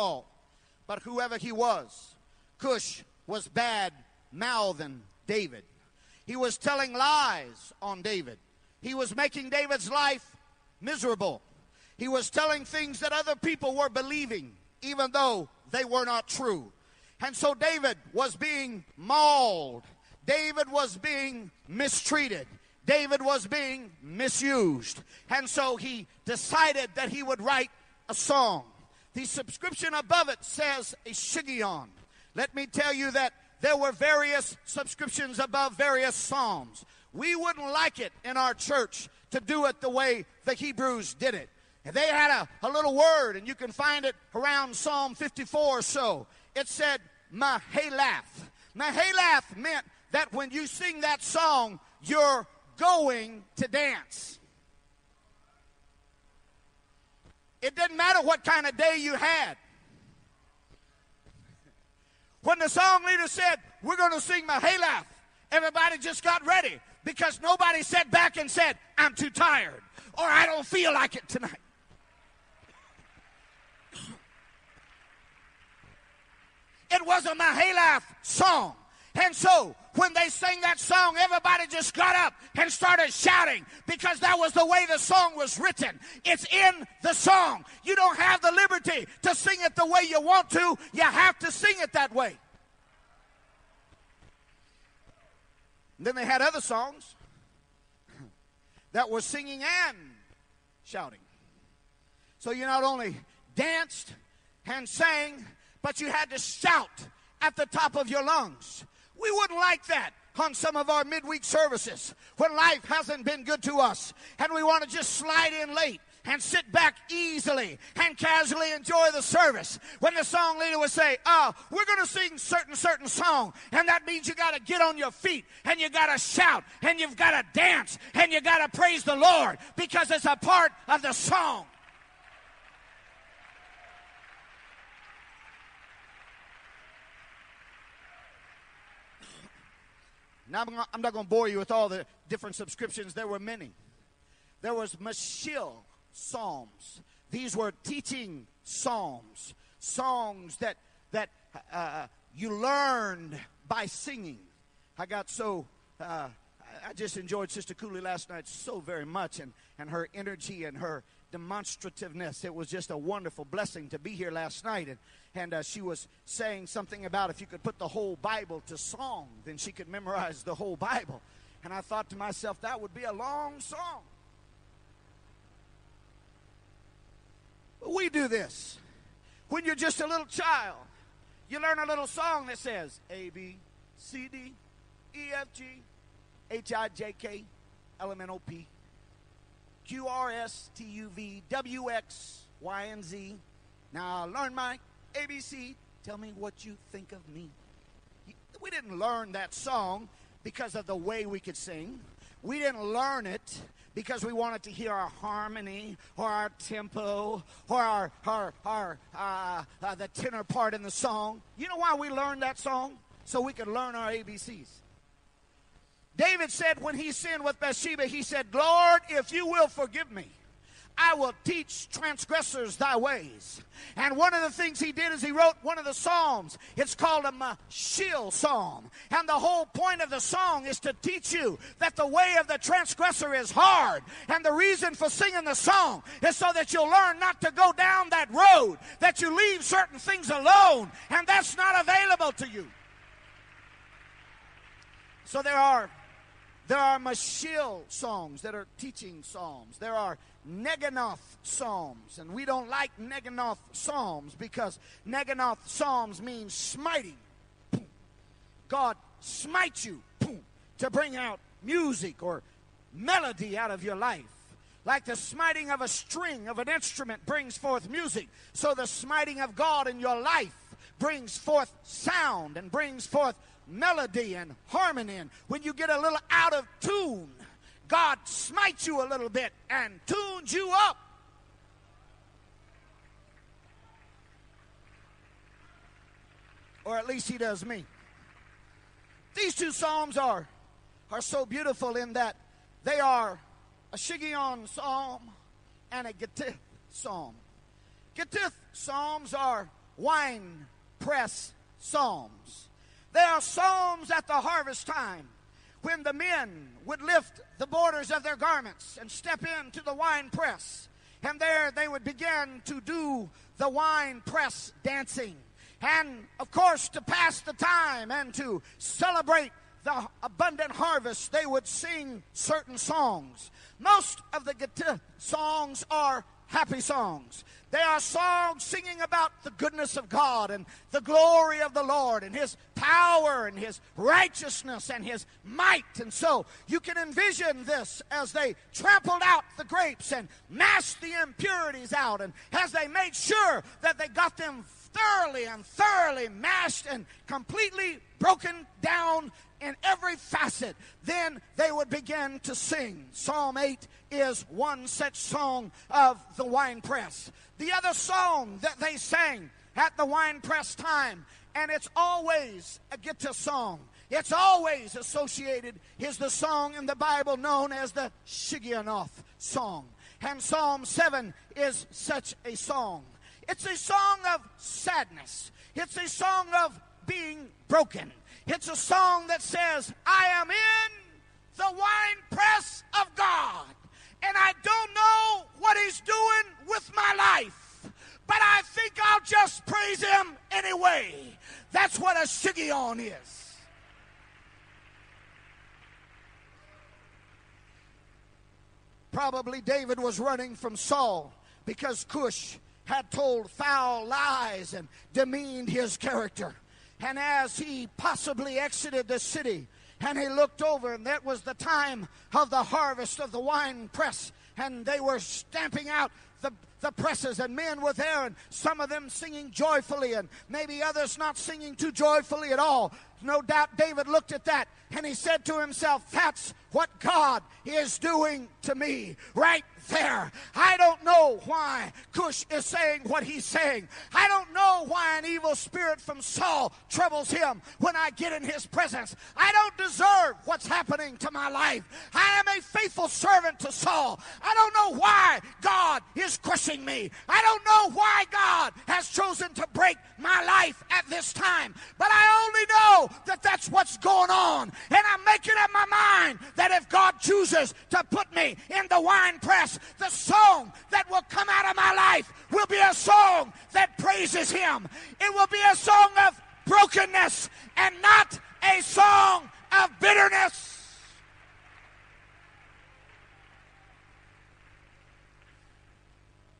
all. But whoever he was, Cush was bad-mouthing David. He was telling lies on David. He was making David's life miserable. He was telling things that other people were believing, even though they were not true. And so David was being mauled. David was being mistreated. David was being misused. And so he decided that he would write a song. The subscription above it says a shiggaion. Let me tell you that there were various subscriptions above various psalms. We wouldn't like it in our church to do it the way the Hebrews did it. And they had a little word, and you can find it around Psalm 54 or so. It said, Mahalath. Mahalath meant that when you sing that song, you're going to dance. It didn't matter what kind of day you had. When the song leader said, we're going to sing Mahalath, everybody just got ready because nobody sat back and said, I'm too tired or I don't feel like it tonight. It was a Mahalath song. And so, when they sang that song, everybody just got up and started shouting because that was the way the song was written. It's in the song. You don't have the liberty to sing it the way you want to. You have to sing it that way. And then they had other songs that were singing and shouting. So you not only danced and sang, but you had to shout at the top of your lungs. We wouldn't like that on some of our midweek services when life hasn't been good to us and we want to just slide in late and sit back easily and casually enjoy the service. When the song leader would say, we're going to sing certain song, and that means you got to get on your feet and you got to shout and you've got to dance and you got to praise the Lord because it's a part of the song. Now, I'm not going to bore you with all the different subscriptions. There were many. There was Mashil Psalms. These were teaching psalms. Songs that you learned by singing. I just enjoyed Sister Cooley last night so very much, and her energy and her demonstrativeness. It was just a wonderful blessing to be here last night. And she was saying something about if you could put the whole Bible to song, then she could memorize the whole Bible. And I thought to myself, that would be a long song. But we do this. When you're just a little child, you learn a little song that says A, B, C, D, E, F, G, H, I, J, K, L, M, N, O, P, Q, R, S, T, U, V, W, X, Y, and Z. Now, learn my ABC. Tell me what you think of me. We didn't learn that song because of the way we could sing. We didn't learn it because we wanted to hear our harmony or our tempo or the tenor part in the song. You know why we learned that song? So we could learn our ABCs. David said when he sinned with Bathsheba, he said, Lord, if you will forgive me, I will teach transgressors thy ways. And one of the things he did is he wrote one of the psalms. It's called a Mashil psalm. And the whole point of the song is to teach you that the way of the transgressor is hard. And the reason for singing the song is so that you'll learn not to go down that road, that you leave certain things alone, and that's not available to you. So there are Mashil songs that are teaching psalms. There are Neganoth psalms, and we don't like Neganoth psalms because Neganoth psalms means smiting. God smites you to bring out music or melody out of your life. Like the smiting of a string of an instrument brings forth music, so the smiting of God in your life brings forth sound and brings forth melody and harmony. And when you get a little out of tune, God smites you a little bit and tunes you up. Or at least he does me. These two psalms are so beautiful in that they are a shiggaion psalm and a gittith psalm. Gittith psalms are Winepress psalms. They are psalms at the harvest time when the men would lift the borders of their garments and step into the wine press. And there they would begin to do the wine press dancing. And, of course, to pass the time and to celebrate the abundant harvest, they would sing certain songs. Most of the songs are happy songs. They are songs singing about the goodness of God and the glory of the Lord and His power and His righteousness and His might. And so you can envision this as they trampled out the grapes and mashed the impurities out, and as they made sure that they got them thoroughly mashed and completely broken down in every facet, then they would begin to sing. Psalm 8 is one such song of the winepress. The other song that they sang at the winepress time, and it's always a guitar song, it's always associated, is the song in the Bible known as the Shigionoth song. And Psalm 7 is such a song. It's a song of sadness. It's a song of being broken. It's a song that says, I am in the winepress of God, and I don't know what He's doing with my life, but I think I'll just praise Him anyway. That's what a shigion is. Probably David was running from Saul because Cush had told foul lies and demeaned his character. And as he possibly exited the city, and he looked over, and that was the time of the harvest of the wine press, and they were stamping out the presses, and men were there, and some of them singing joyfully, and maybe others not singing too joyfully at all. No doubt David looked at that, and he said to himself, that's what God is doing to me right there. I don't know why Cush is saying what he's saying. I don't know why an evil spirit from Saul troubles him when I get in his presence. I don't deserve what's happening to my life. I am a faithful servant to Saul. I don't know why God is crushing me. I don't know why God has chosen to break my life at this time. But I only know that that's what's going on. And I'm making up my mind that if God chooses to put me in the wine press, the song that will come out of my life will be a song that praises Him. It will be a song of brokenness and not a song of bitterness.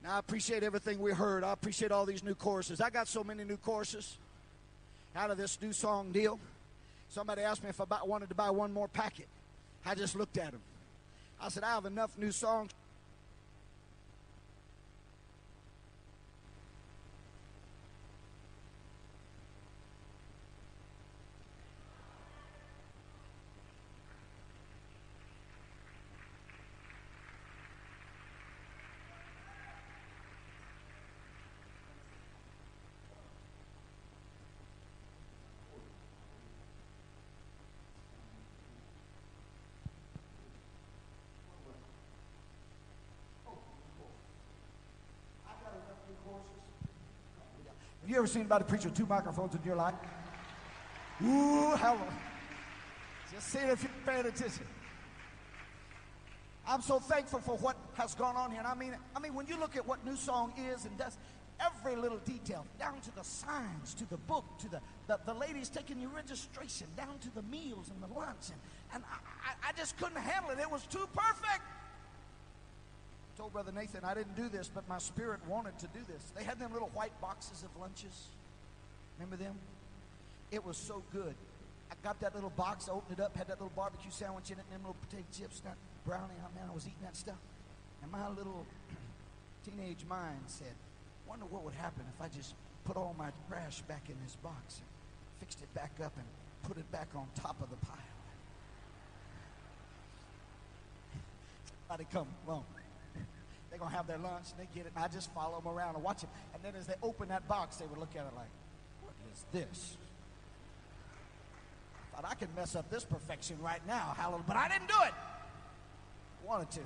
Now, I appreciate everything we heard. I appreciate all these new choruses. I got so many new choruses out of this new song deal. Somebody asked me if I wanted to buy one more packet. I just looked at them. I said, I have enough new songs. You ever seen anybody preach with two microphones in your life? Ooh, hello. Just see if you're paying attention. I'm so thankful for what has gone on here. And I mean, when you look at what New Song is and does, every little detail, down to the signs, to the book, to the ladies taking your registration, down to the meals and the lunch. And I just couldn't handle it. It was too perfect. I told Brother Nathan I didn't do this, but my spirit wanted to do this. They had them little white boxes of lunches. Remember them? It was so good. I got that little box, I opened it up, had that little barbecue sandwich in it, and them little potato chips, that brownie. Oh, man, I was eating that stuff. And my little teenage mind said, wonder what would happen if I just put all my trash back in this box and fixed it back up and put it back on top of the pile. Somebody come along. They're going to have their lunch, and they get it, and I just follow them around and watch them. And then as they open that box, they would look at it like, what is this? I thought I could mess up this perfection right now, hallelujah. But I didn't do it. I wanted to.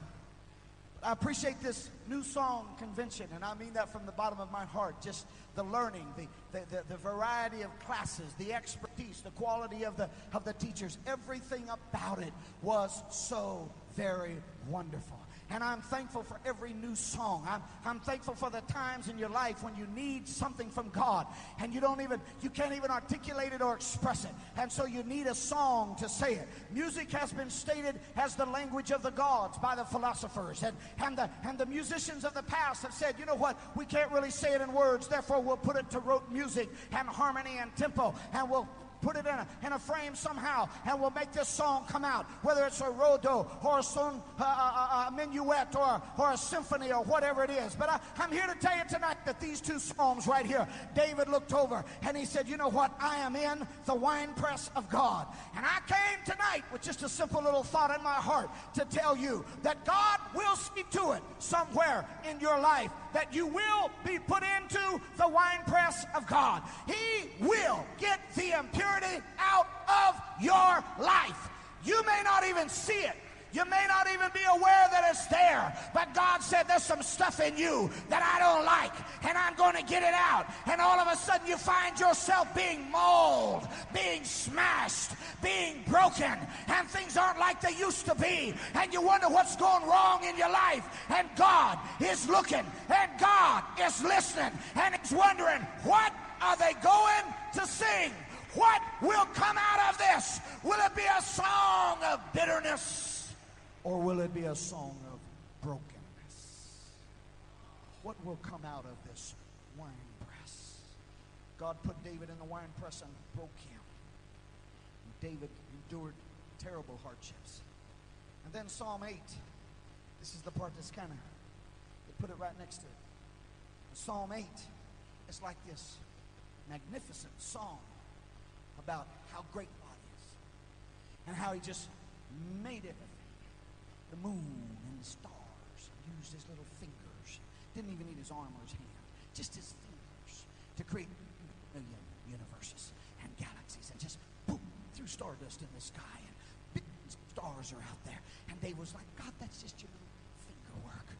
I appreciate this new song convention, and I mean that from the bottom of my heart. Just the learning, the variety of classes, the expertise, the quality of the teachers. Everything about it was so very wonderful. And I'm thankful for every new song. I'm thankful for the times in your life when you need something from God and you can't even articulate it or express it. And so you need a song to say it. Music has been stated as the language of the gods by the philosophers. And the musicians of the past have said, you know what, we can't really say it in words, therefore we'll put it to rote music and harmony and tempo, and we'll put it in a frame somehow, and we'll make this song come out, whether it's a rodo or a minuet or a symphony or whatever it is. But I'm here to tell you tonight that these two psalms right here, David looked over and he said, you know what, I am in the winepress of God. And I came tonight with just a simple little thought in my heart to tell you that God will see to it somewhere in your life that you will be put into the winepress of God. He will get the impurity out of your life. You may not even see it. You may not even be aware that it's there. But God said there's some stuff in you that I don't like, and I'm going to get it out. And all of a sudden you find yourself being mauled, being smashed, being broken, and things aren't like they used to be. And you wonder what's going wrong in your life. And God is looking, and God is listening, and He's wondering, what are they going to sing? What will come out of this? Will it be a song of bitterness? Or will it be a song of brokenness? What will come out of this wine press? God put David in the wine press and broke him. And David endured terrible hardships. And then Psalm 8. This is the part that's kind of, they put it right next to it. Psalm 8 is like this magnificent song about how great God is and how He just made everything. The moon and the stars, used his little fingers, didn't even need his arm or his hand, just his fingers to create million universes and galaxies, and just boom, threw stardust in the sky, and big stars are out there. And Dave was like, God, that's just your little finger work.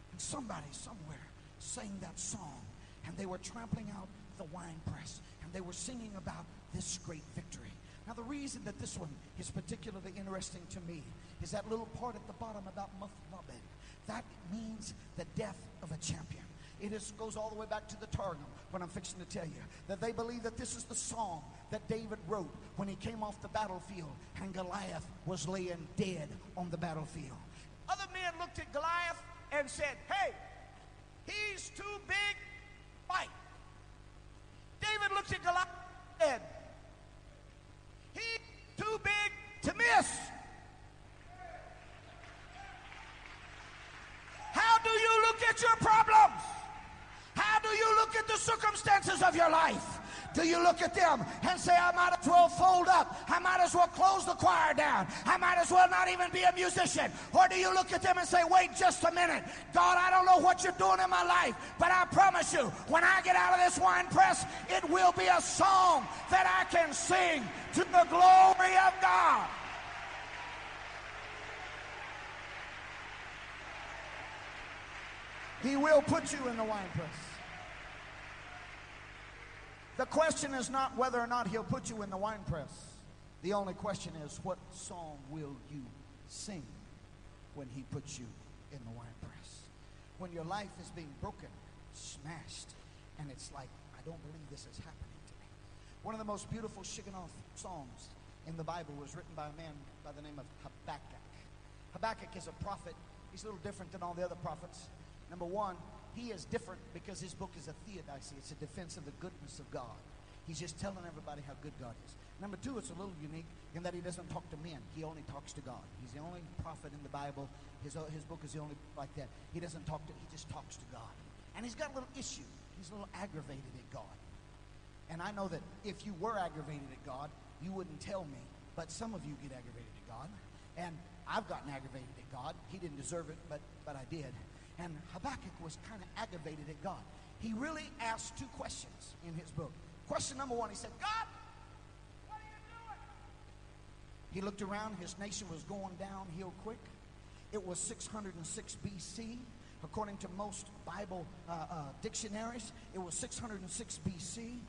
And somebody somewhere sang that song, and they were trampling out the wine press, and they were singing about this great victory. Now, the reason that this one is particularly interesting to me is that little part at the bottom about Muthlabed. That means the death of a champion. It goes all the way back to the Targum, what I'm fixing to tell you, that they believe that this is the song that David wrote when he came off the battlefield and Goliath was laying dead on the battlefield. Other men looked at Goliath and said, hey, he's too big to fight. David looked at Goliath and said, he's too big to miss. How do you look at your problems? How do you look at the circumstances of your life? Do you look at them and say, I might as well fold up, I might as well close the choir down, I might as well not even be a musician? Or do you look at them and say, wait just a minute, God, I don't know what you're doing in my life, but I promise you, when I get out of this wine press, it will be a song that I can sing to the glory of God. He will put you in the wine press. The question is not whether or not He'll put you in the wine press. The only question is, what song will you sing when He puts you in the wine press? When your life is being broken, smashed, and it's like, I don't believe this is happening to me. One of the most beautiful Shiganoth songs in the Bible was written by a man by the name of Habakkuk. Habakkuk is a prophet. He's a little different than all the other prophets. Number one, he is different because his book is a theodicy. It's a defense of the goodness of God. He's just telling everybody how good God is. Number two, it's a little unique in that he doesn't talk to men. He only talks to God. He's the only prophet in the Bible. His book is the only like that. He doesn't talk to, he just talks to God. And he's got a little issue. He's a little aggravated at God. And I know that if you were aggravated at God, you wouldn't tell me. But some of you get aggravated at God. And I've gotten aggravated at God. He didn't deserve it, but I did. And Habakkuk was kind of aggravated at God. He really asked two questions in his book. Question number one, he said, God, what are you doing? He looked around. His nation was going downhill quick. It was 606 BC. According to most Bible dictionaries, it was 606 BC